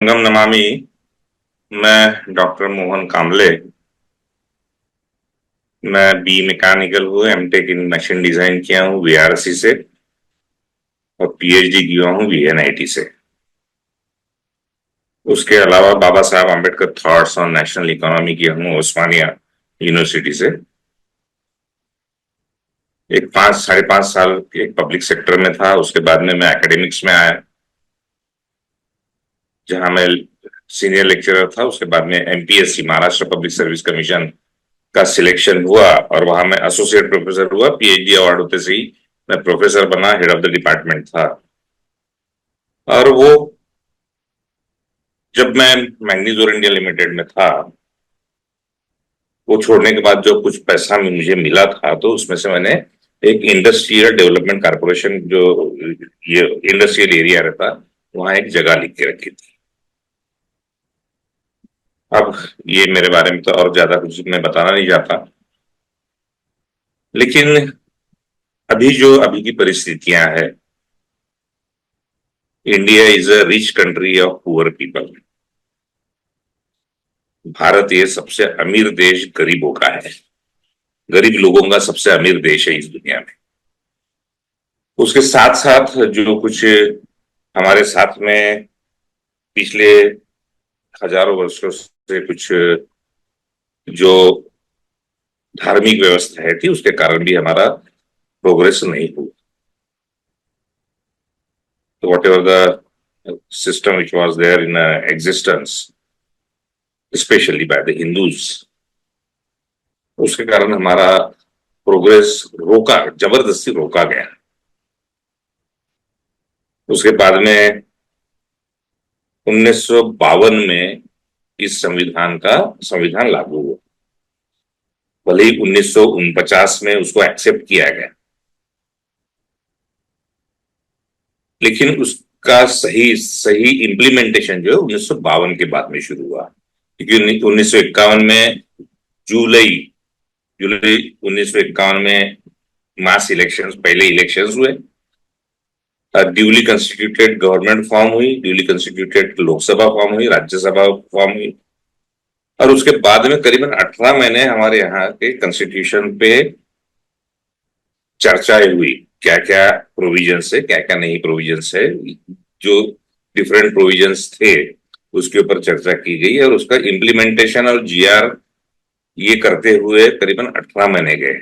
Gangnam Namami. मैं doctor Mohan कामले। मैं B mechanical हूँ, एमटेक इन मशीन डिजाइन किया हूँ वीआरसी से, और पीएचडी किया हूँ वीएनआईटी से। उसके अलावा बाबा Saheb Ambedkar thoughts on national economy किया हूँ उस्मानिया यूनिवर्सिटी से। एक 5 साढ़े 5 साल एक पब्लिक सेक्टर में था, उसके बाद में मैं एकेडमिक्स में आया, जहां मैं सीनियर लेक्चरर था। उसके बाद में MPSC Maharashtra public service commission का सिलेक्शन हुआ, और वहां मैं एसोसिएट प्रोफेसर हुआ। पीएचडी अवार्ड होते से ही मैं प्रोफेसर बना, हेड ऑफ द डिपार्टमेंट था। और वो जब मैं मैग्नीज और इंडिया लिमिटेड में था, वो छोड़ने के बाद जो कुछ पैसा मुझे मिला था, तो उसमें से मैंने एक इंडस्ट्रियल डेवलपमेंट कारपोरेशन, जो ये इंडस्ट्रियल एरिया रहता, वहां एक जगह लिख के रखी थी। अब ये मेरे बारे में तो और ज्यादा कुछ मैं बताना नहीं चाहता, लेकिन अभी की परिस्थितियां हैं, India is a rich country of poor people. Bharat ये सबसे अमीर देश गरीबों का है, गरीब लोगों का सबसे अमीर देश है इस दुनिया में। उसके साथ साथ जो कुछ हमारे साथ में पिछले हजारों वर्षों से कुछ जो धार्मिक व्यवस्थाएं थी, उसके कारण भी हमारा प्रोग्रेस नहीं हुआ। तो whatever the system which was there in existence, especially by the Hindus, उसके कारण हमारा प्रोग्रेस जबरदस्ती रोका गया। उसके बाद में 1952 में इस संविधान लागू हुआ। भले ही 1949 में उसको एक्सेप्ट किया गया, लेकिन उसका सही सही इम्प्लीमेंटेशन जो है 1952 के बाद में शुरू हुआ। क्योंकि 1951 में जुलाई जुलाई 1951 में मास इलेक्शंस, पहले इलेक्शंस हुए, ड्यूली कंस्टिट्यूटेड गवर्नमेंट फॉर्म हुई, ड्यूली कंस्टिट्यूटेड लोकसभा फॉर्म हुई, राज्यसभा फॉर्म हुई, और उसके बाद में करीबन 18 महीने हमारे यहाँ के कॉन्स्टिट्यूशन पे चर्चाएं हुई। क्या क्या प्रोविजंस है, क्या क्या नहीं प्रोविजंस है, जो डिफरेंट प्रोविजंस थे उसके ऊपर चर्चा की गई, और उसका इम्प्लीमेंटेशन और जीआर ये करते हुए करीबन 18 महीने गए।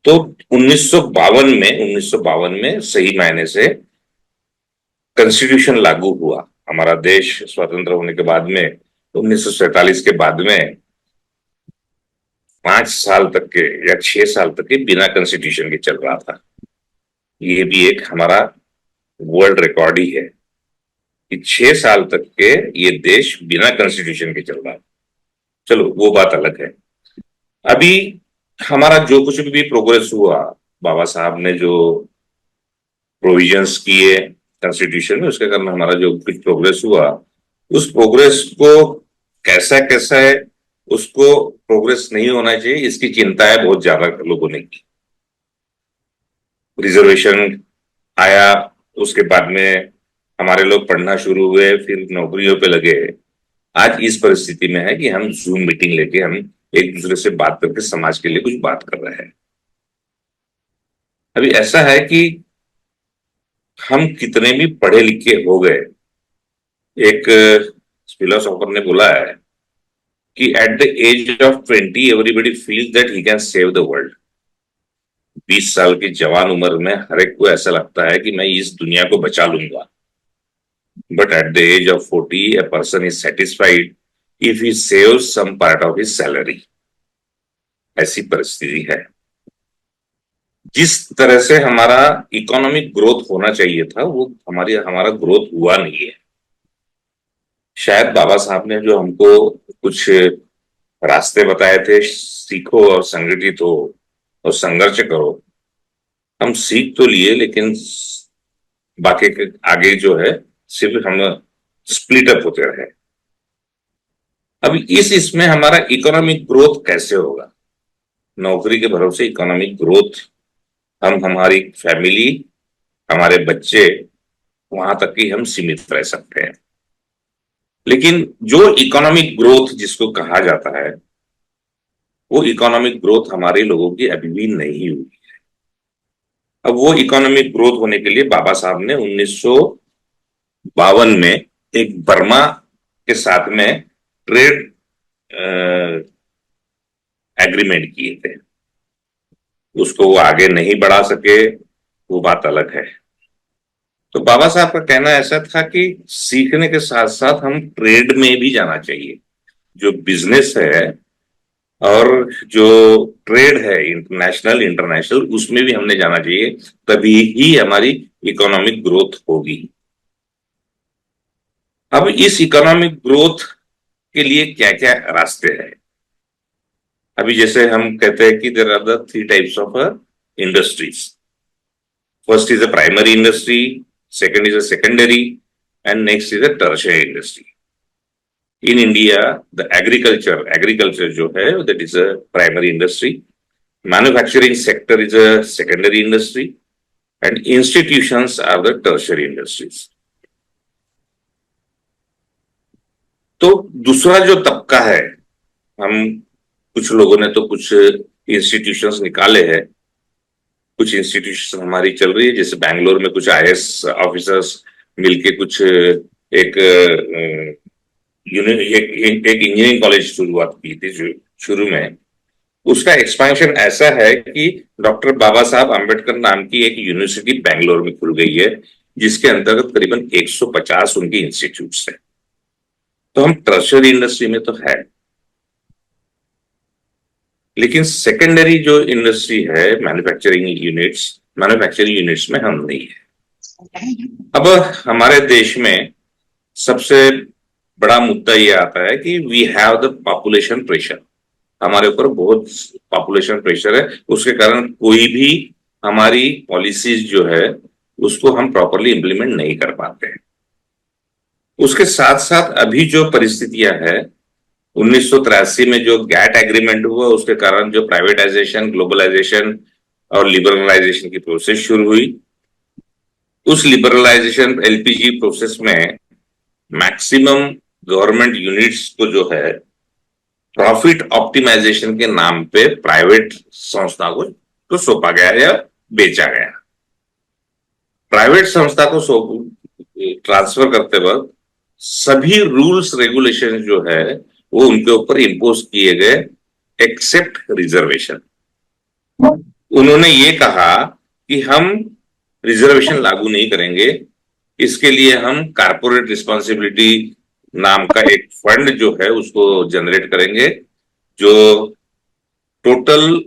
तो 1952 में सही मायने से कॉन्स्टिट्यूशन लागू हुआ। हमारा देश स्वतंत्र होने के बाद में 1947 के बाद में 5 साल तक के या 6 साल तक के बिना कॉन्स्टिट्यूशन के चल रहा था। ये भी एक हमारा वर्ल्ड रिकॉर्ड ही है कि 6 साल तक के ये देश बिना कॉन्स्टिट्यूशन के चल रहा है। चलो वो बात अलग है। अभी हमारा जो कुछ भी प्रोग्रेस हुआ, बाबा साहब ने जो प्रोविजंस किए कॉन्स्टिट्यूशन में, उसके कारण हमारा जो कुछ प्रोग्रेस हुआ, उस प्रोग्रेस को कैसा कैसा है, उसको प्रोग्रेस नहीं होना चाहिए, इसकी चिंता है बहुत ज्यादा लोगों ने की। रिजर्वेशन आया, उसके बाद में हमारे लोग पढ़ना शुरू हुए, फिर नौकरियों पे लगे। आज इस परिस्थिति में है कि हम जूम मीटिंग लेके हम एक दूसरे से बात करके समाज के लिए कुछ बात कर रहे हैं। अभी ऐसा है कि हम कितने भी पढ़े लिखे हो गए, एक फिलोसोफर ने बोला है कि at the age of 20 everybody feels that he can save the world. 20 साल की जवान उम्र में हर एक को ऐसा लगता है कि मैं इस दुनिया को बचा लूंगा, but at the age of 40 a person is satisfied if he saves some part of his salary। ऐसी परिस्थिति है। जिस तरह से हमारा इकोनॉमिक ग्रोथ होना चाहिए था, वो हमारा ग्रोथ हुआ नहीं है। शायद बाबा साहब ने जो हमको कुछ रास्ते बताए थे, सीखो और संगठित हो और संघर्ष करो, हम सीख तो लिए, लेकिन बाकी के आगे जो है सिर्फ हम स्प्लिट अप होते रहे। अब इसमें हमारा इकोनॉमिक ग्रोथ कैसे होगा? नौकरी के भरोसे इकोनॉमिक ग्रोथ, हम हमारी फैमिली, हमारे बच्चे, वहां तक ही हम सीमित रह सकते हैं। लेकिन जो इकोनॉमिक ग्रोथ जिसको कहा जाता है, वो इकोनॉमिक ग्रोथ हमारे लोगों की अभी भी नहीं हुई। अब वो इकोनॉमिक ग्रोथ होने के लिए बाबा साहब ने 1952 में एक बर्मा के साथ में ट्रेड एग्रीमेंट किए थे। उसको वो आगे नहीं बढ़ा सके, वो बात अलग है। तो बाबा साहब का कहना ऐसा था कि सीखने के साथ साथ हम ट्रेड में भी जाना चाहिए। जो बिजनेस है और जो ट्रेड है, इंटरनेशनल इंटरनेशनल, उसमें भी हमने जाना चाहिए, तभी ही हमारी इकोनॉमिक ग्रोथ होगी। अब इस इकोनॉमिक ग्रोथ के लिए क्या क्या रास्ते हैं? अभी जैसे हम कहते हैं कि there are the three types of industries. First is a primary industry, second is a secondary, and next is a tertiary industry. In India the agriculture जो है that is a primary industry, manufacturing sector is a secondary industry, and institutions are the tertiary industries. तो दूसरा जो तबका है, हम कुछ लोगों ने तो कुछ इंस्टीट्यूशंस निकाले हैं। कुछ इंस्टीट्यूशन हमारी चल रही है, जैसे बैंगलोर में कुछ आईएएस ऑफिसर्स मिलके कुछ एक एक इंजीनियरिंग कॉलेज शुरुआत की थी शुरू में। उसका एक्सपेंशन ऐसा है कि डॉक्टर बाबा साहब अंबेडकर नाम की एक यूनिवर्सिटी बैंगलोर में खुल गई है, जिसके अंतर्गत करीबन 150 उनके इंस्टीट्यूट्स हैं। तो हम टर्शियरी इंडस्ट्री में तो है, लेकिन सेकेंडरी जो इंडस्ट्री है, मैन्युफैक्चरिंग यूनिट्स में हम नहीं है। अब हमारे देश में सबसे बड़ा मुद्दा ये आता है कि we have the population pressure. हमारे ऊपर बहुत पॉपुलेशन प्रेशर है, उसके कारण कोई भी हमारी पॉलिसीज जो है उसको हम प्रॉपरली इंप्लीमेंट नहीं कर पाते हैं। उसके साथ साथ अभी जो परिस्थितियां है, 1983 में जो गैट एग्रीमेंट हुआ, उसके कारण जो प्राइवेटाइजेशन, ग्लोबलाइजेशन और लिबरलाइजेशन की प्रोसेस शुरू हुई। उस लिबरलाइजेशन एलपीजी प्रोसेस में मैक्सिमम गवर्नमेंट यूनिट्स को जो है प्रॉफिट ऑप्टिमाइजेशन के नाम पे प्राइवेट संस्था को तो सौंपा गया या बेचा गया। प्राइवेट संस्था को ट्रांसफर करते वक्त सभी रूल्स रेगुलेशन जो है वो उनके ऊपर इंपोज किए गए, एक्सेप्ट रिजर्वेशन। उन्होंने ये कहा कि हम रिजर्वेशन लागू नहीं करेंगे, इसके लिए हम कारपोरेट रिस्पॉन्सिबिलिटी नाम का एक फंड जो है उसको जनरेट करेंगे, जो टोटल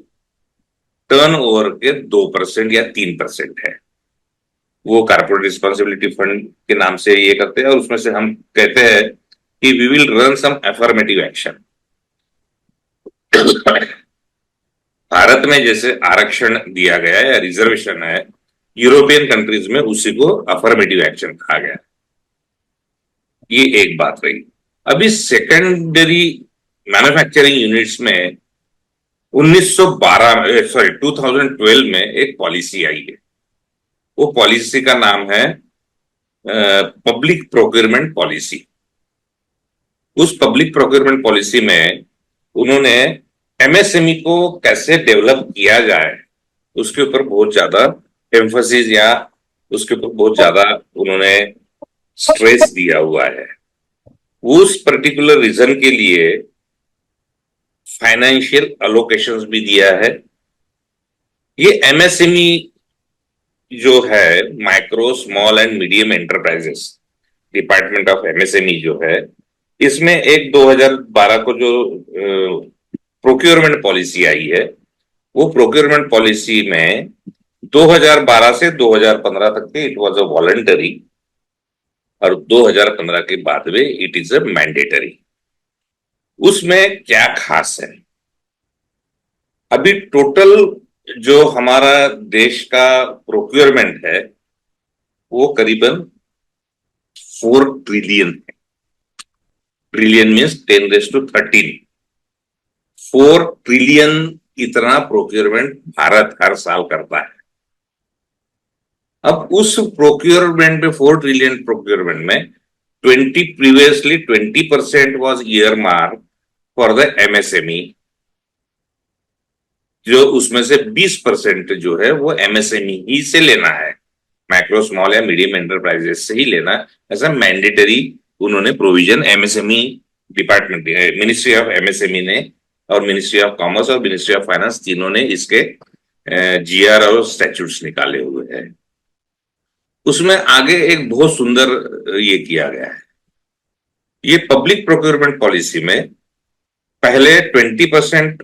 टर्नओवर के 2% या 3% है। वो कारपोरेट रिस्पॉन्सिबिलिटी फंड के नाम से ये करते हैं, और उसमें से हम कहते हैं कि we will run some affirmative action. Bharat में जैसे आरक्षण दिया गया है या रिजर्वेशन है, यूरोपियन कंट्रीज में उसी को अफर्मेटिव एक्शन कहा गया। ये एक बात रही। अभी सेकेंडरी मैन्युफैक्चरिंग यूनिट्स में 2012 में एक पॉलिसी आई है। वो पॉलिसी का नाम है पब्लिक प्रोक्योरमेंट पॉलिसी। उस पब्लिक प्रोक्योरमेंट पॉलिसी में उन्होंने एमएसएमई को कैसे डेवलप किया जाए उसके ऊपर बहुत ज्यादा एम्फोसिस या उसके ऊपर बहुत ज्यादा उन्होंने स्ट्रेस दिया हुआ है। उस पर्टिकुलर रीजन के लिए फाइनेंशियल अलोकेशंस भी दिया है। ये एमएसएमई जो है, micro small and medium enterprises department of MSME जो है, इसमें एक 2012 को जो प्रोक्योरमेंट पॉलिसी आई है, वो प्रोक्योरमेंट पॉलिसी में 2012 से 2015 तक के इट वाज अ वॉलंटरी, और 2015 के बाद में इट इज अ मैंडेटरी। उसमें क्या खास है? अभी टोटल जो हमारा देश का प्रोक्योरमेंट है वो करीबन 4 ट्रिलियन है। Trillion means 10⁻13। 4 ट्रिलियन इतना प्रोक्योरमेंट भारत हर साल करता है। अब उस प्रोक्योरमेंट में 4 ट्रिलियन प्रोक्योरमेंट में 20% was earmarked for the MSME, जो उसमें से 20% जो है वो MSME ही से लेना है, माइक्रो स्मॉल या मीडियम एंटरप्राइजेस से ही लेना, ऐसा मैंडेटरी उन्होंने provision MSME department, ministry of MSME ने और मिनिस्ट्री ऑफ कॉमर्स और मिनिस्ट्री ऑफ फाइनेंस तीनों ने इसके GR और स्टैट्यूट्स निकाले हुए हैं। उसमें आगे एक बहुत सुंदर ये किया गया है, ये पब्लिक प्रोक्योरमेंट पॉलिसी में पहले 20%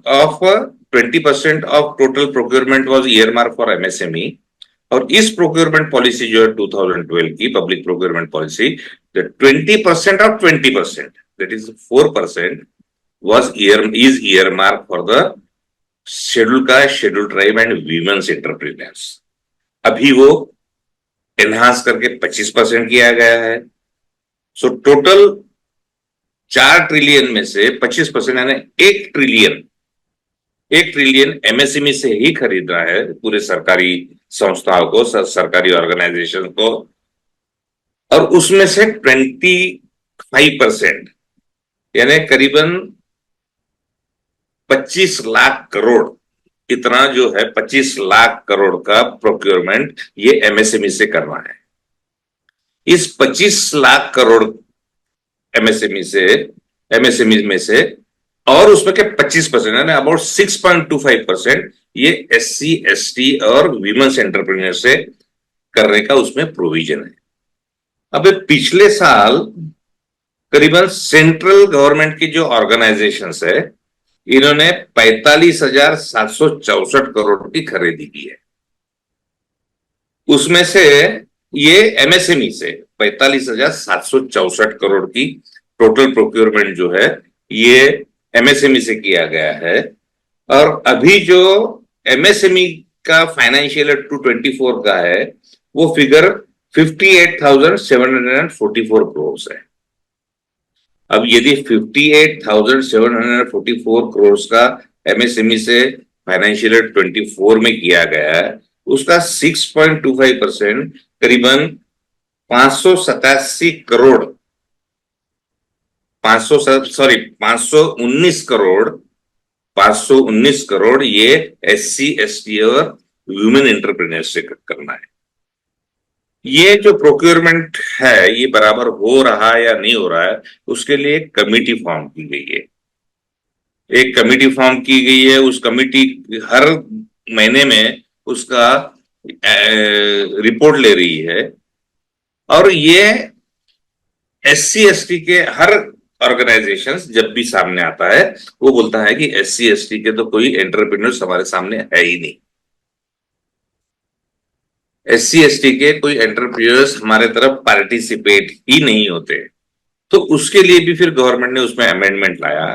of total procurement was earmark for MSME, और इस प्रोक्योरमेंट पॉलिसी जो है 2012 की public procurement policy, 20% of 20%, that is 4% is earmark for the schedule caste, schedule tribe and women's entrepreneurs. अभी वो एनहांस करके 25% किया गया है। सो टोटल 4 ट्रिलियन में से 25% यानी 1 ट्रिलियन MSME से ही खरीदना है पूरे सरकारी संस्थाओं को, सरकारी ऑर्गेनाइजेशन को, और उसमें से 25% यानी करीबन 25 लाख करोड़, इतना जो है 25 लाख करोड़ का प्रोक्योरमेंट ये MSME से करना है। इस 25 लाख करोड़ MSME में से और उसमें के 25% यानी अबाउट 6.25% ये SC ST और वीमेन्स एंटरप्रेन्योर से करने का उसमें प्रोविजन है। अब पिछले साल करीबन सेंट्रल गवर्नमेंट की जो ऑर्गेनाइजेशंस है, इन्होंने 45,764 करोड़ की खरीदी की है। उसमें से ये MSME से 45,764 करोड़ की टोटल प्रोक्योरमेंट जो है ये MSME से किया गया है। और अभी जो MSME का फाइनेंशियल 224 का है वो फिगर 58,744 करोड़ है। अब यदि 58,744 करोड़ का MSME से फाइनेंशियल 24 में किया गया है, उसका 6.25% करीबन 519 करोड़ ये SC ST और वुमेन एंटरप्रेन्योर से करना है। ये जो प्रोक्योरमेंट है ये बराबर हो रहा है या नहीं हो रहा है, उसके लिए एक कमिटी फॉर्म की गई है। एक कमिटी फॉर्म की गई है, उस कमिटी हर महीने में उसका रिपोर्ट ले रही है, और ये SC ST के हर ऑर्गेनाइजेशंस जब भी सामने आता है वो बोलता है कि SC ST के तो कोई एंटरप्रेन्योर्स हमारे सामने है ही नहीं, SC ST के कोई एंटरप्रेन्योर्स हमारे तरफ पार्टिसिपेट ही नहीं होते। तो उसके लिए भी फिर गवर्नमेंट ने उसमें अमेंडमेंट लाया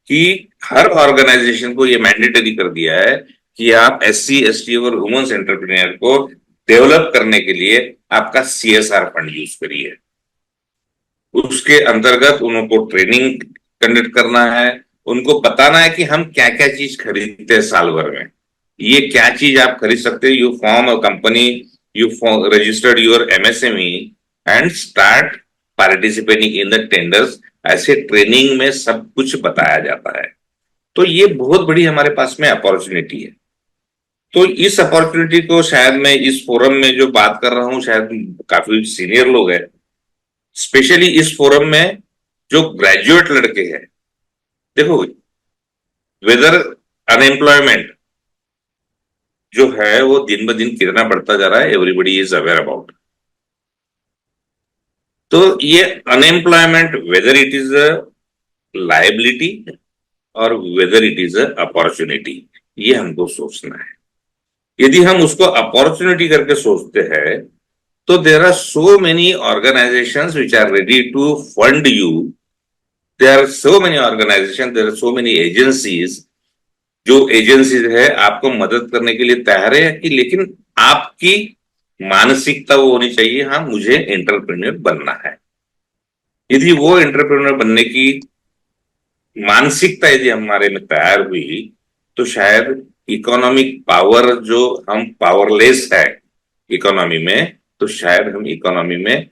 कि हर ऑर्गेनाइजेशन को ये मैंडेटरी कर दिया है कि आप SC ST और वुमेन्स एंटरप्रेन्योर को डेवलप करने के लिए आपका CSR फंड यूज करिए। उसके अंतर्गत उनको ट्रेनिंग कंडक्ट करना है, उनको बताना है कि हम क्या क्या चीज खरीदते हैं साल भर में, ये क्या चीज आप खरीद सकते हैं। You form a company, you registered your MSME and start participating in the tenders, ऐसे ट्रेनिंग में सब कुछ बताया जाता है। तो ये बहुत बड़ी हमारे पास में अपॉर्चुनिटी है। तो इस अपॉर्चुनिटी को शायद मैं इस फोरम में जो बात कर रहा हूं, शायद काफी सीनियर लोग हैं, स्पेशली इस फोरम में जो ग्रेजुएट लड़के हैं। देखो वेदर अनएम्प्लॉयमेंट जो है वो दिन ब दिन कितना बढ़ता जा रहा है, एवरीबडी इज अवेयर अबाउट। तो ये unemployment whether it is a liability और whether it is a opportunity, ये हमको सोचना है। यदि हम उसको अपॉर्चुनिटी करके सोचते हैं तो there are so many organisations which are ready to fund you, there are so many organisation, there are so many agencies, जो एजेंसीज है आपको मदद करने के लिए तैयार है कि, लेकिन आपकी मानसिकता वो होनी चाहिए, हाँ मुझे एंटरप्रेन्योर बनना है। यदि वो एंटरप्रेन्योर बनने की मानसिकता यदि हमारे में तैयार हुई तो शायद इकोनॉमिक पावर, जो हम पावरलेस है इकोनॉमी में, तो शायद हम इकोनॉमी में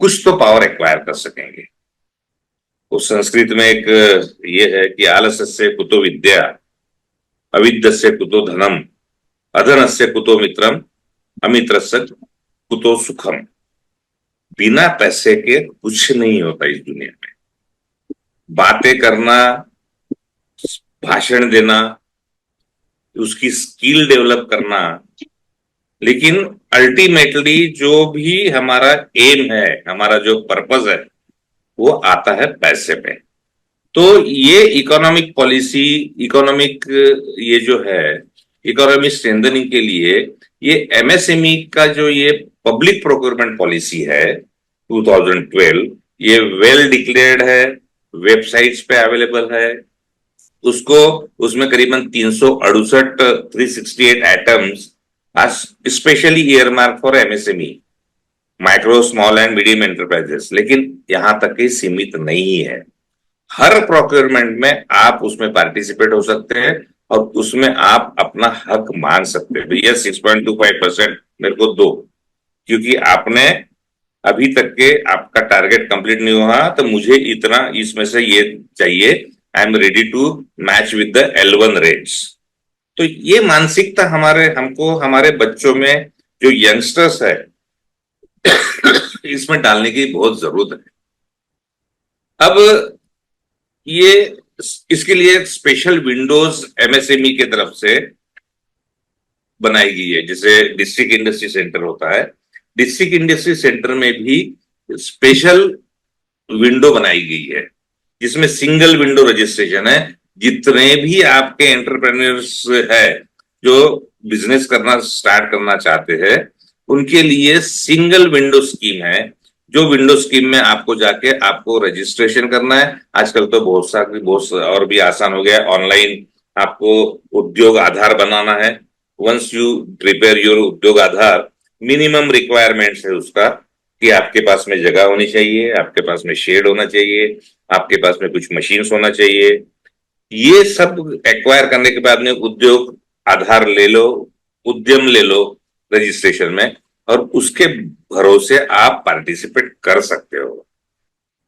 कुछ तो पावर एक्वायर कर सकेंगे। उस संस्कृत में एक ये है कि आलस्य कुतो विद्या, अविद्यस्य कुतो धनम, अधनस्य कुतो मित्रम, अमित्रस्य कुतो सुखम। बिना पैसे के कुछ नहीं होता इस दुनिया में। बातें करना, भाषण देना, उसकी स्किल डेवलप करना, लेकिन अल्टीमेटली जो भी हमारा एम है, हमारा जो पर्पस है, वो आता है पैसे पे। तो ये इकोनॉमिक पॉलिसी, इकोनॉमिक ये जो है, इकोनॉमिक स्ट्रेंथनिंग के लिए ये एमएसएमई का जो ये पब्लिक प्रोक्योरमेंट पॉलिसी है 2012, ये वेल डिक्लेयर्ड है, वेबसाइट्स पे अवेलेबल है। उसको उसमें करीबन 368 368 items are specially earmark for MSME, micro small and medium enterprises. लेकिन यहां तक ही सीमित नहीं है, हर प्रोक्योरमेंट में आप उसमें पार्टिसिपेट हो सकते हैं और उसमें आप अपना हक मांग सकते हैं। भैया 6.25% मेरे को दो, क्योंकि आपने अभी तक के आपका टारगेट कंप्लीट नहीं हुआ, तो मुझे इतना इसमें से ये चाहिए, I am ready to match with the L1 rates. तो ये मानसिकता हमको हमारे बच्चों में, जो यंगस्टर्स है, इसमें डालने की बहुत जरूरत है। अब ये इसके लिए स्पेशल विंडोज एमएसएमई की तरफ से बनाई गई है। जैसे डिस्ट्रिक्ट इंडस्ट्री सेंटर होता है, डिस्ट्रिक्ट इंडस्ट्री सेंटर में भी स्पेशल विंडो बनाई गई है, जिसमें सिंगल विंडो रजिस्ट्रेशन है। जितने भी आपके एंटरप्रेन्योर्स है जो बिजनेस करना स्टार्ट करना चाहते हैं, उनके लिए सिंगल विंडो स्कीम है। जो विंडो स्कीम में आपको जाके आपको रजिस्ट्रेशन करना है। आजकल तो बहुत और भी आसान हो गया, ऑनलाइन आपको उद्योग आधार बनाना है। वंस यू प्रिपेयर योर उद्योग आधार, मिनिमम रिक्वायरमेंट्स है उसका कि आपके पास में जगह होनी चाहिए, आपके पास में शेड होना चाहिए, आपके पास में कुछ मशीन्स होना चाहिए। ये सब एक्वायर करने के बाद में उद्योग आधार ले लो, उद्यम ले लो रजिस्ट्रेशन में, और उसके भरोसे आप पार्टिसिपेट कर सकते हो।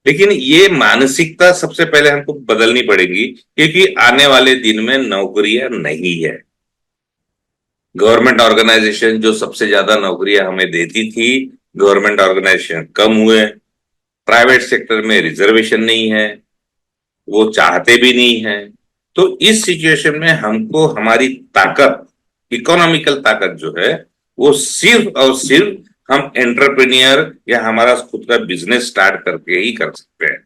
लेकिन ये मानसिकता सबसे पहले हमको बदलनी पड़ेगी, क्योंकि आने वाले दिन में नौकरियां नहीं है। गवर्नमेंट ऑर्गेनाइजेशन जो सबसे ज्यादा नौकरियां हमें देती थी, गवर्नमेंट ऑर्गेनाइजेशन कम हुए। प्राइवेट सेक्टर में रिजर्वेशन नहीं है, वो चाहते भी नहीं है। तो इस सिचुएशन में हमको हमारी ताकत, इकोनॉमिकल ताकत जो है, वो सिर्फ और सिर्फ हम एंटरप्रेन्योर या हमारा खुद का बिजनेस स्टार्ट करके ही कर सकते हैं।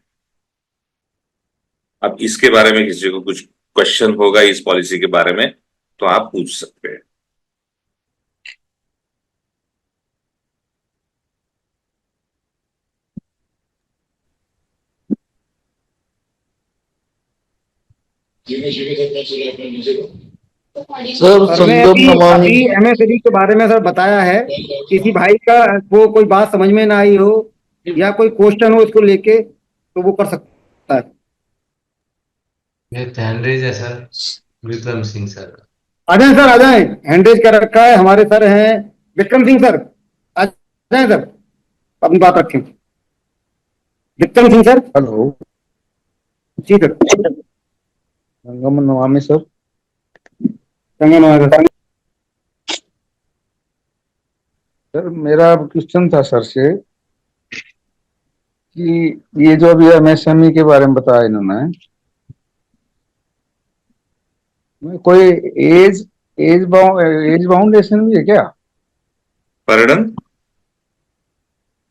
अब इसके बारे में किसी को कुछ क्वेश्चन होगा इस पॉलिसी के बारे में, तो आप पूछ सकते हैं। सर सर ने संगम अभी नमामि अभी एमएसडी के बारे में सर बताया है। किसी भाई का को कोई बात समझ में ना आई हो या कोई क्वेश्चन हो इसको लेके, तो वो कर सकता है। मेरा हैंड रेज है सर, विक्रम सिंह सर। आ जाए सर, आ जाए। हैंडरेज कर रखा है, हमारे सर हैं विक्रम सिंह सर। आ जाए सर, अपनी बात रखें। विक्रम सिंह सर। हेलो, जी सर। संगम नमामि सर। सर सर मेरा क्वेश्चन था सर से कि ये जो अभी एमएसएमई के बारे में बताया इन्होंने, कोई एज एज बाउंडेशन भी है क्या? पर्यटन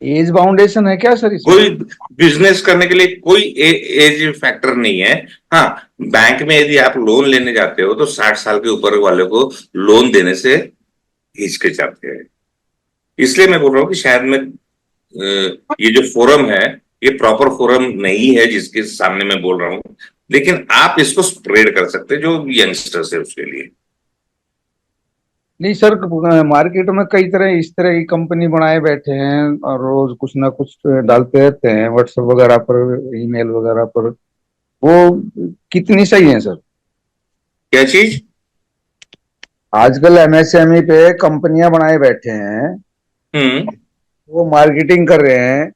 एज बाउंडेशन है क्या सर इसमें? कोई बिजनेस करने के लिए कोई एज फैक्टर नहीं है। हाँ, बैंक में यदि आप लोन लेने जाते हो तो 60 साल के ऊपर वाले को लोन देने से हिचकिचाते हैं। इसलिए मैं बोल रहा हूँ कि शायद मैं ये जो फोरम है, ये प्रॉपर फोरम नहीं है जिसके सामने मैं बोल रहा हूँ। लेकिन आप इसको स्प्रेड कर सकते हैं जो यंगस्टर्स है उसके लिए। नहीं सर, मार्केट में कई तरह इस तरह की कंपनी बनाए बैठे हैं और रोज कुछ ना कुछ डालते रहते हैं व्हाट्सएप वगैरह पर, ईमेल वगैरह पर। वो कितनी सही है सर? क्या चीज? आजकल एमएसएमई पे कंपनियां बनाए बैठे हैं, हम्म। वो मार्केटिंग कर रहे हैं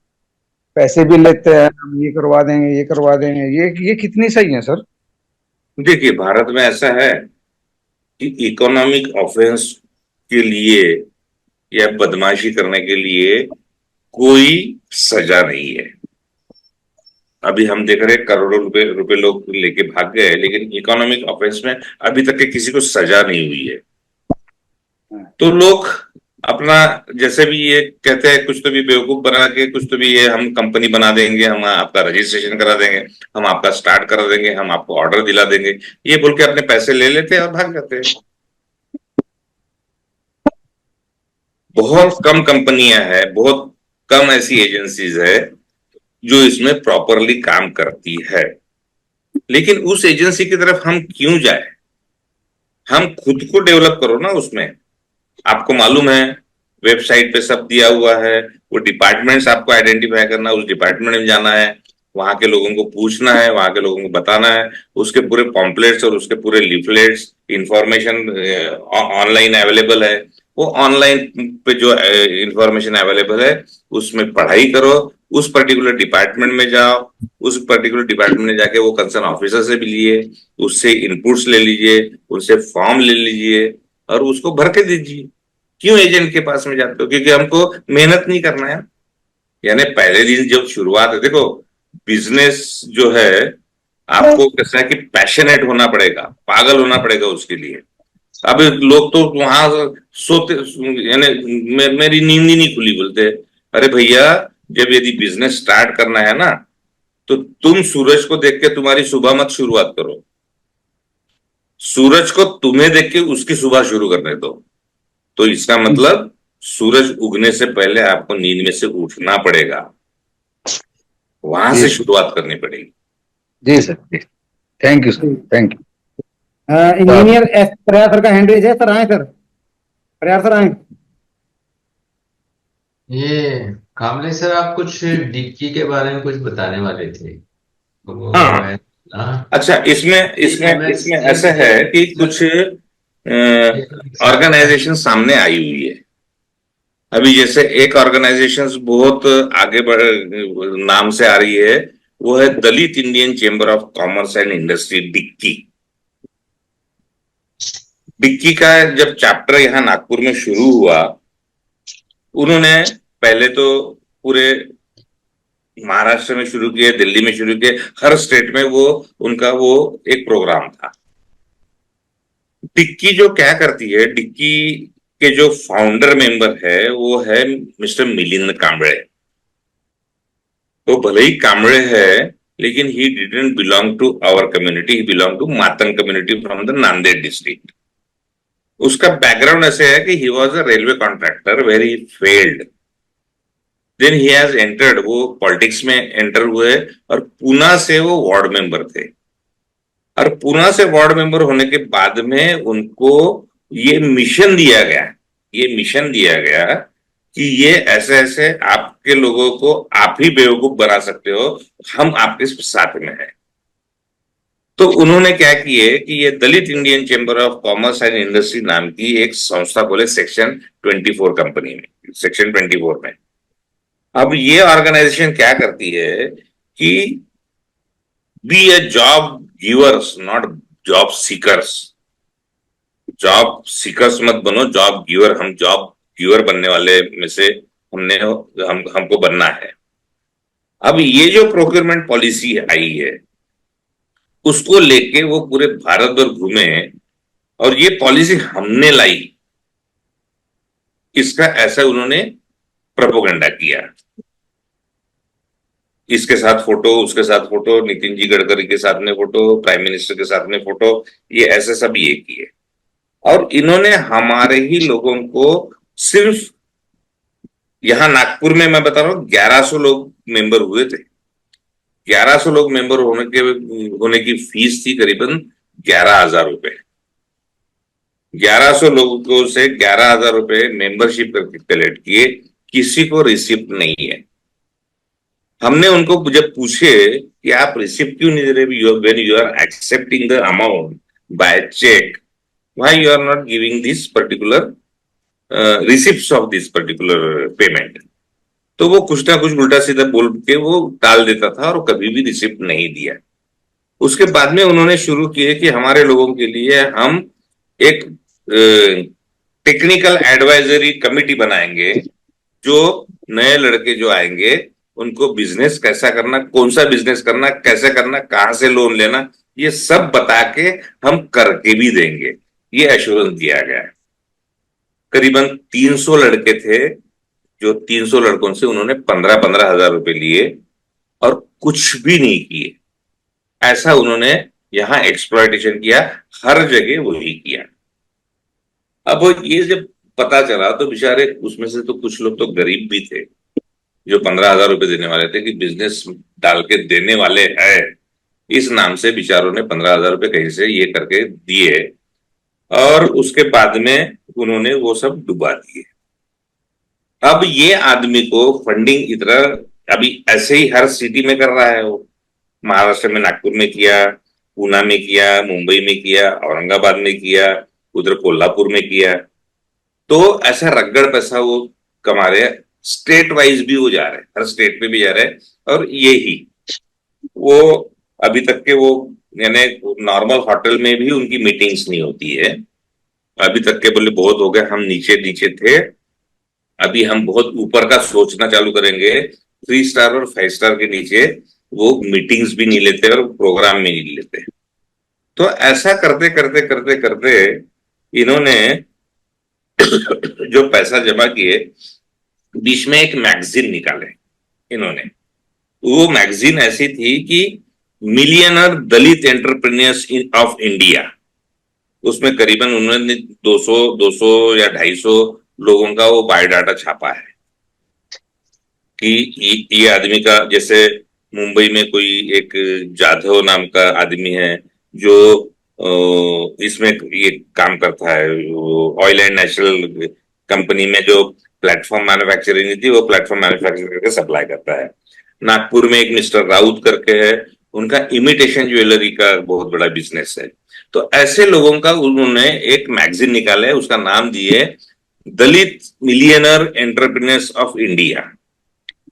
पैसे भी लेते हैं, हम ये करवा देंगे, ये करवा देंगे, ये कितनी सही है सर? देखिए, भारत में ऐसा है कि इकोनॉमिक ऑफेंस के लिए या बदमाशी करने के लिए कोई सजा नहीं है। अभी हम देख रहे हैं करोड़ों रुपए लोग लेके भाग गए, लेकिन इकोनॉमिक ऑफेंस में अभी तक के किसी को सजा नहीं हुई है। तो लोग अपना जैसे भी ये कहते हैं, कुछ तो भी बेवकूफ बना के, कुछ तो भी ये हम कंपनी बना देंगे, हम आपका रजिस्ट्रेशन करा देंगे, हम आपका स्टार्ट करा देंगे, हम आपको ऑर्डर दिला देंगे, ये बोल के अपने पैसे ले लेते हैं और भाग जाते हैं। बहुत कम कंपनियां हैं, बहुत कम ऐसी एजेंसीज है जो इसमें प्रॉपरली काम करती है। लेकिन उस एजेंसी की तरफ हम क्यों जाए? हम खुद को डेवलप करो ना उसमें। आपको मालूम है वेबसाइट पे सब दिया हुआ है, वो डिपार्टमेंट्स आपको आइडेंटिफाई करना, उस डिपार्टमेंट में जाना है, वहां के लोगों को पूछना है, वहां के लोगों को बताना है, उसके पूरे पॉम्पलेट्स और उसके पूरे लीफलेट्स इंफॉर्मेशन ऑनलाइन अवेलेबल है। वो ऑनलाइन पे जो इंफॉर्मेशन अवेलेबल है उसमें पढ़ाई करो, उस पर्टिकुलर डिपार्टमेंट में जाओ, उस पर्टिकुलर डिपार्टमेंट में जाके वो कंसर्न ऑफिसर से भी लिए, उससे इनपुट्स ले लीजिए, उससे फॉर्म ले लीजिए और उसको भर के दीजिए। क्यों एजेंट के पास में जाते हो? क्योंकि हमको मेहनत नहीं करना है। यानी पहले दिन जब शुरुआत है, देखो बिजनेस जो है आपको कैसा है कि पैशनेट होना पड़ेगा, पागल होना पड़ेगा उसके लिए। अब लोग तो वहां सोते, यानी मेरी नींद ही नहीं खुली, बोलते अरे भैया जब यदि बिजनेस स्टार्ट करना है ना तो तुम सूरज को देख के तुम्हारी सुबह मत शुरुआत करो, सूरज को तुम्हें देख के उसकी सुबह शुरू करने दो। तो इसका मतलब सूरज उगने से पहले आपको नींद में से उठना पड़ेगा, वहां से शुरुआत करनी पड़ेगी। जी sir, thank you sir, thank you. Engineer S Prayar sir का हैंड रेज है सर, आए सर, प्रयार सर आए। ये कामले सर, आप कुछ डिक्की के बारे में कुछ बताने वाले थे। वो हाँ, है ना, अच्छा, इसमें इसमें इसमें ऐसा है कि कुछ सर। ऑर्गेनाइजेशन सामने आई हुई है। अभी जैसे एक ऑर्गेनाइजेशन बहुत आगे बढ़ नाम से आ रही है, वो है Dalit Indian chamber of commerce and industry, DICCI. DICCI का जब चैप्टर यहाँ नागपुर में शुरू हुआ, उन्होंने पहले तो पूरे महाराष्ट्र में शुरू किए, दिल्ली में शुरू किए, हर स्टेट में वो उनका वो एक प्रोग्राम था। डिक्की जो क्या करती है, डिक्की के जो फाउंडर मेंबर है वो है मिस्टर मिलिंद कांबळे। तो भले ही कांबळे है, लेकिन he didn't belong to our community, he belong to Matang community from the Nanded district. उसका बैकग्राउंड ऐसे है कि he was a railway contractor where he failed, then he has entered, वो पॉलिटिक्स में एंटर हुए और पूना से वो वार्ड मेंबर थे। और पूना से वार्ड मेंबर होने के बाद में उनको ये मिशन दिया गया, ये मिशन दिया गया कि ये ऐसे ऐसे आपके लोगों को आप ही बेवकूफ बना सकते हो, हम आपके साथ में हैं। तो उन्होंने क्या किए कि ये Dalit Indian chamber of commerce and industry नाम की एक संस्था खोले सेक्शन 24 कंपनी में, सेक्शन 24 में। अब ये ऑर्गेनाइजेशन क्या करती है कि be a job givers not job seekers. Job seekers मत बनो, जॉब गिवर। हम जॉब गिवर बनने वाले में से हमको बनना है। अब ये जो प्रोक्योरमेंट पॉलिसी आई है उसको लेके वो पूरे भारत भर घूमे और ये पॉलिसी हमने लाई, इसका ऐसा उन्होंने प्रोपोगंडा किया। इसके साथ फोटो, उसके साथ फोटो, नितिन जी गडकरी के साथ में फोटो, प्राइम मिनिस्टर के साथ में फोटो, ये ऐसे सब ये किए। और इन्होंने हमारे ही लोगों को सिर्फ यहां नागपुर में मैं बता रहा हूं 1100 लोग मेंबर हुए थे। 1100 लोग मेंबर होने की फीस थी करीबन 11,000 रुपए। 1100 लोगों से 11,000 रुपए मेंबरशिप करके कलेक्ट किए, किसी को रिसिप्ट नहीं है। हमने उनको जब पूछे कि आप रिसिप्ट क्यों नहीं दे रहे, when you are accepting the amount by cheque, why you are not giving this particular receipts of this particular payment? तो वो कुछ ना कुछ उल्टा सीधा बोल के वो टाल देता था और कभी भी रिसिप्ट नहीं दिया। उसके बाद में उन्होंने शुरू किए कि हमारे लोगों के लिए हम एक टेक्निकल एडवाइजरी कमिटी बनाएंगे, जो नए लड़के जो आएंगे उनको बिजनेस कैसा करना, कौन सा बिजनेस करना, कैसे करना, कहां से लोन लेना, ये सब बता के हम करके भी देंगे, ये एश्योरेंस दिया गया है। करीबन 300 लड़के थे, जो 300 लड़कों से उन्होंने 15-15 हजार रुपए लिए और कुछ भी नहीं किए। ऐसा उन्होंने यहाँ एक्सप्लॉयटेशन किया, हर जगह वही किया। अब ये जब पता चला तो बेचारे उसमें से तो कुछ लोग तो गरीब भी थे, जो 15 हजार रुपए देने वाले थे कि बिजनेस डाल के देने वाले हैं, इस नाम से बेचारों ने 15 हजार रुपए कहीं से ये करके दिए और उसके बाद में उन्होंने वो सब डुबा दिए। अब ये आदमी को फंडिंग इतना अभी ऐसे ही हर सिटी में कर रहा है। वो महाराष्ट्र में नागपुर में किया, पूना में किया, मुंबई में किया, औरंगाबाद में किया, उधर कोल्हापुर में किया। तो ऐसा रगड़ पैसा वो कमा रहे हैं, स्टेट वाइज भी वो जा रहे हैं, हर स्टेट पे भी जा रहे हैं। और यही वो अभी तक के वो यानी नॉर्मल होटल में भी उनकी मीटिंग्स नहीं होती है। अभी तक के बोले बहुत हो गए, हम नीचे नीचे थे, अभी हम बहुत ऊपर का सोचना चालू करेंगे। 3 स्टार और 5 स्टार के नीचे वो मीटिंग्स भी नहीं लेते और प्रोग्राम में नहीं लेते। तो ऐसा करते करते करते करते इन्होंने जो पैसा जमा किए, बीच में एक मैगजीन निकाले इन्होंने। वो मैगजीन ऐसी थी कि millionaire Dalit entrepreneurs of India. उसमें करीबन उन्होंने 200 या 250 लोगों का वो बायोडाटा छापा है कि ये आदमी का, जैसे मुंबई में कोई एक जाधव नाम का आदमी है जो इसमें ये काम करता है, ऑयल एंड नेचुरल कंपनी में जो प्लेटफॉर्म मैन्युफैक्चरिंग थी, वो प्लेटफॉर्म मैन्युफैक्चर करके सप्लाई करता है। नागपुर में एक मिस्टर राउत करके है, उनका इमिटेशन ज्वेलरी का बहुत बड़ा बिजनेस है। तो ऐसे लोगों का उन्होंने एक मैगजीन निकाला है, उसका नाम दिए दलित मिलियनर एंटरप्रेन्योर्स ऑफ इंडिया।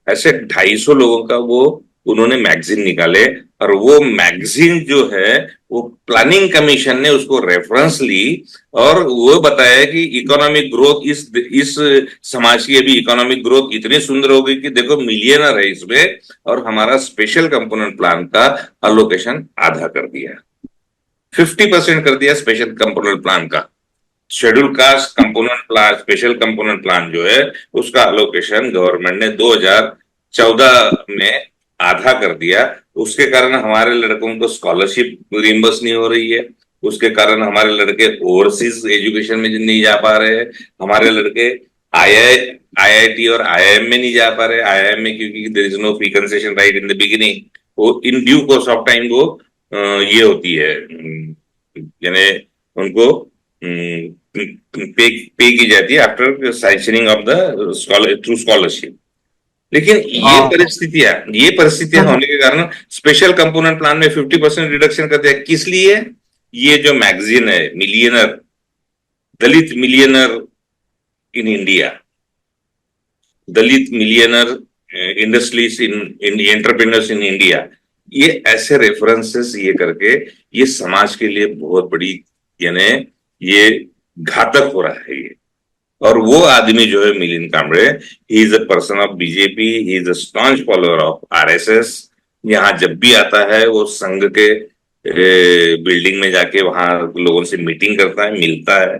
ऐसे 250 लोगों का वो उन्होंने मैगजीन निकाले और वो मैगजीन जो है वो प्लानिंग कमीशन ने उसको रेफरेंस ली और वो बताया कि इकोनॉमिक ग्रोथ इस समाज की अभी इकोनॉमिक ग्रोथ इतनी सुंदर हो गई कि देखो मिलियनर है इसमें, और हमारा स्पेशल कंपोनेंट प्लान का अलोकेशन आधा कर दिया, 50% कर दिया स्पेशल कंपोनेंट प्लान का। Schedule caste component plan, special component plan जो है उसका अलोकेशन गवर्नमेंट ने 2014 में आधा कर दिया। उसके कारण हमारे लड़कों को स्कॉलरशिप रिइंबर्स नहीं हो रही है, उसके कारण हमारे लड़के ओवरसीज एजुकेशन में नहीं जा पा रहे हैं, हमारे लड़के आईआईटी और आईआईएम में नहीं जा पा रहे। आईआईएम में क्योंकि there is no fee concession right in the beginning, वो in due course of time वो ये होती है, यानी उनको पे की जाती है after sanctioning of the through scholarship. लेकिन ये परिस्थितियां होने के कारण स्पेशल कंपोनेंट प्लान में 50% रिडक्शन कर दिया। किस लिए? ये जो मैगजीन है millionaire, Dalit millionaire in India, Dalit millionaire industries in entrepreneurs in India, ये ऐसे रेफरेंसेस ये करके ये समाज के लिए बहुत बड़ी यानी ये घातक हो रहा है ये। और वो आदमी जो है Milind Kamble, he is a person of BJP, he is a staunch follower of RSS. यहाँ जब भी आता है वो संघ के बिल्डिंग में जाके वहां लोगों से मीटिंग करता है, मिलता है।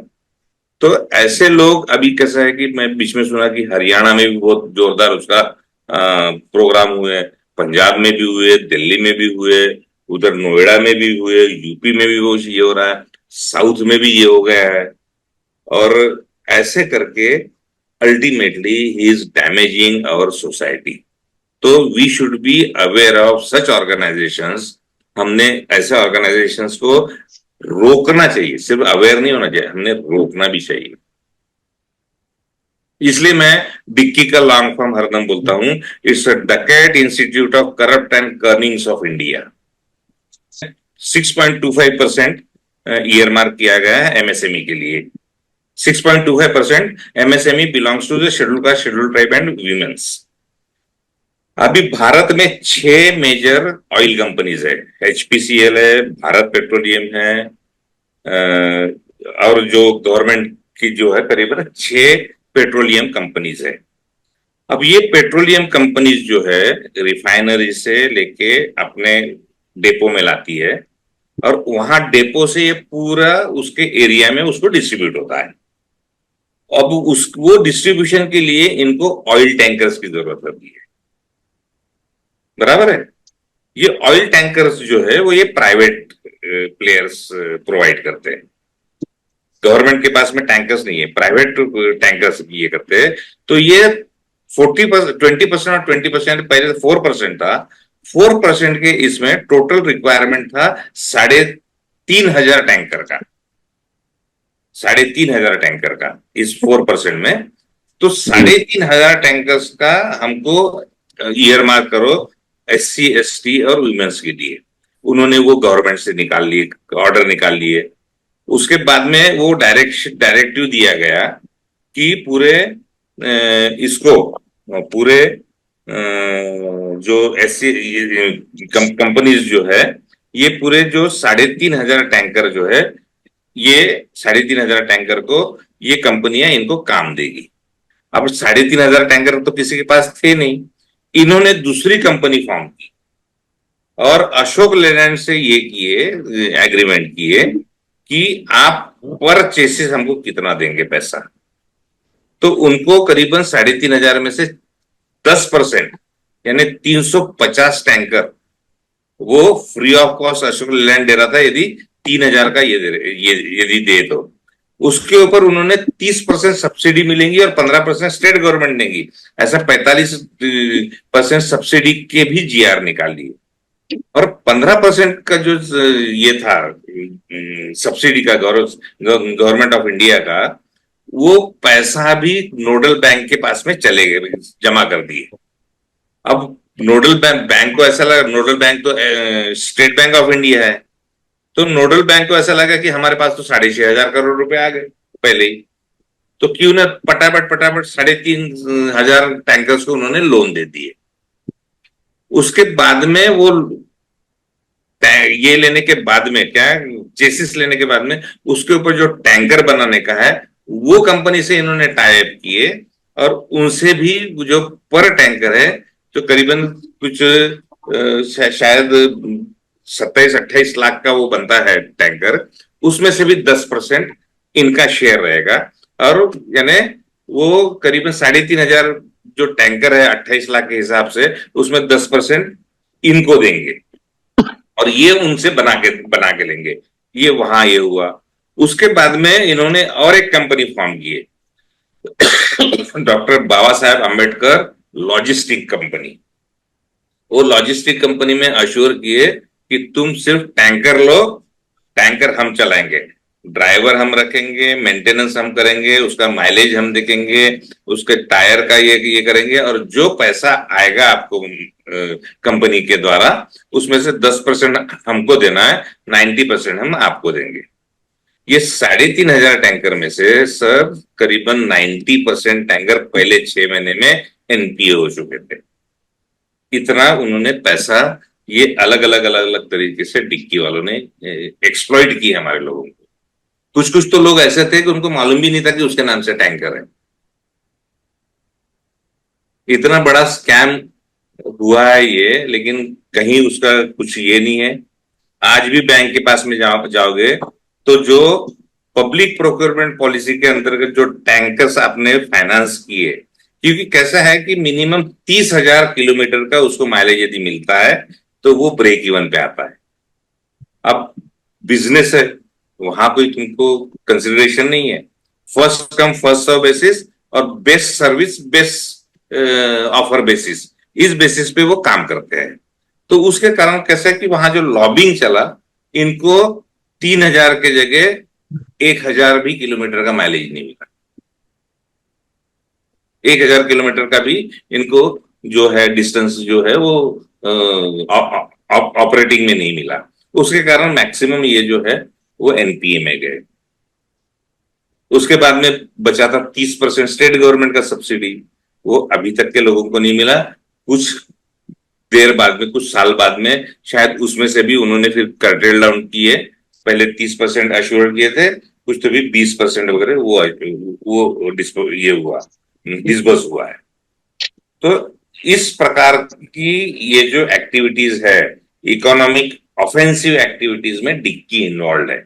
तो ऐसे लोग, अभी कैसा है कि मैं बीच में सुना कि हरियाणा में भी बहुत जोरदार उसका प्रोग्राम हुए, पंजाब में भी हुए, दिल्ली में भी हुए, उधर नोएडा में भी हुए, यूपी में भी वो ये हो रहा है, साउथ में भी ये हो गया है। और ऐसे करके ultimately he is damaging our society. तो we should be aware of such organisations. हमने ऐसे ऑर्गेनाइजेशंस को रोकना चाहिए, सिर्फ अवेयर नहीं होना चाहिए, हमने रोकना भी चाहिए। इसलिए मैं डिक्की का लॉन्ग फॉर्म हरदम बोलता हूं, it's a dacoit institute of corrupt and cunnings of India. 6.25% year mark किया गया है एमएसएमई के लिए। 6.25% MSME belongs to the scheduled caste, scheduled tribe and women's. अभी भारत में 6 मेजर ऑयल कंपनीज है। एचपीसीएल है, भारत पेट्रोलियम है, और जो गवर्नमेंट की जो है करीबन 6 पेट्रोलियम कंपनीज है। अब ये पेट्रोलियम कंपनीज जो है रिफाइनरी से लेके अपने डेपो में लाती है, और वहां डेपो से ये पूरा उसके एरिया में उसको डिस्ट्रीब्यूट होता है। अब उस वो डिस्ट्रीब्यूशन के लिए इनको ऑयल टैंकर्स की जरूरत होती है, बराबर है। ये ऑयल टैंकर्स जो है वो ये प्राइवेट प्लेयर्स प्रोवाइड करते हैं। गवर्नमेंट के पास में टैंकर्स नहीं है, प्राइवेट टैंकर्स ये करते हैं। तो ये 40%, 20% और 20%, पहले 4% था। 4% के इसमें टोटल रिक्वायरमेंट था 3,500 टैंकर का, 3,500 टैंकर का इस 4% में। तो 3,500 टैंकर्स का हमको ईयर मार्क करो SC ST और वुमेन्स के लिए। उन्होंने वो गवर्नमेंट से निकाल लिए, ऑर्डर निकाल लिए। उसके बाद में वो डायरेक्टिव दिया गया कि पूरे इसको पूरे जो SC कंपनीज जो है, ये पूरे जो 3,500 टैंकर जो है, ये 3,500 टैंकर को ये कंपनियां इनको काम देगी। अब 3,500 टैंकर तो किसी के पास थे नहीं, इन्होंने दूसरी कंपनी फॉर्म की और अशोक लेलैंड से ये किए, एग्रीमेंट किए कि आप पर चेसिस हमको कितना देंगे पैसा। तो उनको करीबन 3,500 में से 10% यानी 350 टैंकर वो free of cost Ashok Leyland दे रहा था, यदि 3,000 का ये यदि दे तो उसके ऊपर उन्होंने 30% सब्सिडी मिलेंगी और 15% स्टेट गवर्नमेंट देंगी। ऐसा 45% सब्सिडी के भी GR निकाल लिए, और 15% का जो ये था सब्सिडी का गवर्नमेंट ऑफ इंडिया का, वो पैसा भी नोडल बैंक के पास में चले गए, जमा कर दिए। अब नोडल बैंक को ऐसा लगा, नोडल बैंक तो स्टेट बैंक ऑफ इंडिया है, तो नोडल बैंक को ऐसा लगा कि हमारे पास तो 6,500 करोड़ रुपए आ गए पहले ही, तो क्यों ना पटापट 3,500 टैंकर्स को उन्होंने लोन दे दिए। उसके बाद में वो ये लेने के बाद में क्या, चेसिस लेने के बाद में उसके ऊपर जो टैंकर बनाने का है वो कंपनी से इन्होंने टाई अप किए, और उनसे भी जो पर टैंकर है जो करीबन कुछ शायद 27-28 लाख का वो बनता है टैंकर, उसमें से भी 10% इनका शेयर रहेगा। और यानी वो करीबन 3,500 जो टैंकर है 28 लाख के हिसाब से, उसमें 10% इनको देंगे और ये उनसे बना के लेंगे। ये वहां ये हुआ। उसके बाद में इन्होंने और एक कंपनी फॉर्म की है, doctor Baba Saheb Ambedkar logistic company. वो लॉजिस्टिक कंपनी में अश्योर किए कि तुम सिर्फ टैंकर लो, टैंकर हम चलाएंगे, ड्राइवर हम रखेंगे, मेंटेनेंस हम करेंगे, उसका माइलेज हम देखेंगे, उसके टायर का ये करेंगे, और जो पैसा आएगा आपको कंपनी के द्वारा उसमें से 10% हमको देना है, 90% हम आपको देंगे। ये 3,500 टैंकर में से सर करीबन 90% टैंकर पहले 6 महीने में NPA हो चुके थे। इतना उन्होंने पैसा ये अलग अलग तरीके से डिक्की वालों ने एक्सप्लॉइट किया हमारे लोगों को। कुछ तो लोग ऐसे थे कि उनको मालूम भी नहीं था कि उसके नाम से टैंकर है। इतना बड़ा स्कैम हुआ है ये, लेकिन कहीं उसका कुछ ये नहीं है। आज भी बैंक के पास में जाओगे तो जो पब्लिक प्रोक्योरमेंट पॉलिसी के अंतर्गत जो टैंकर्स आपने फाइनेंस किए, क्योंकि कैसा है कि मिनिमम 30,000 किलोमीटर का उसको माइलेज यदि मिलता है तो वो ब्रेक इवन पे आता है। अब बिजनेस है, वहां कोई तुमको कंसिडरेशन नहीं है, first come first serve basis और best service best offer basis, इस बेसिस पे वो काम करते हैं। तो उसके कारण कैसा है कि वहां जो लॉबिंग चला, इनको 3,000 के जगह 1,000 भी किलोमीटर का माइलेज नहीं मिला। 1,000 किलोमीटर का भी इनको जो है डिस्टेंस जो है वो ऑपरेटिंग में नहीं मिला। उसके कारण मैक्सिमम ये जो है वो NPA में गए। उसके बाद में बचा था 30% स्टेट गवर्नमेंट का सब्सिडी, वो अभी तक के लोगों को नहीं मिला। कुछ देर बाद में, कुछ साल बाद में शायद उसमें से भी उन्होंने फिर कर्टेल डाउन किए, पहले 30% अश्योर किए थे, कुछ तो भी 20% वगैरह वो ये हुआ, डिस्बर्स हुआ है। तो इस प्रकार की ये जो एक्टिविटीज है, इकोनॉमिक ऑफेंसिव एक्टिविटीज में डिक्की इन्वॉल्व है।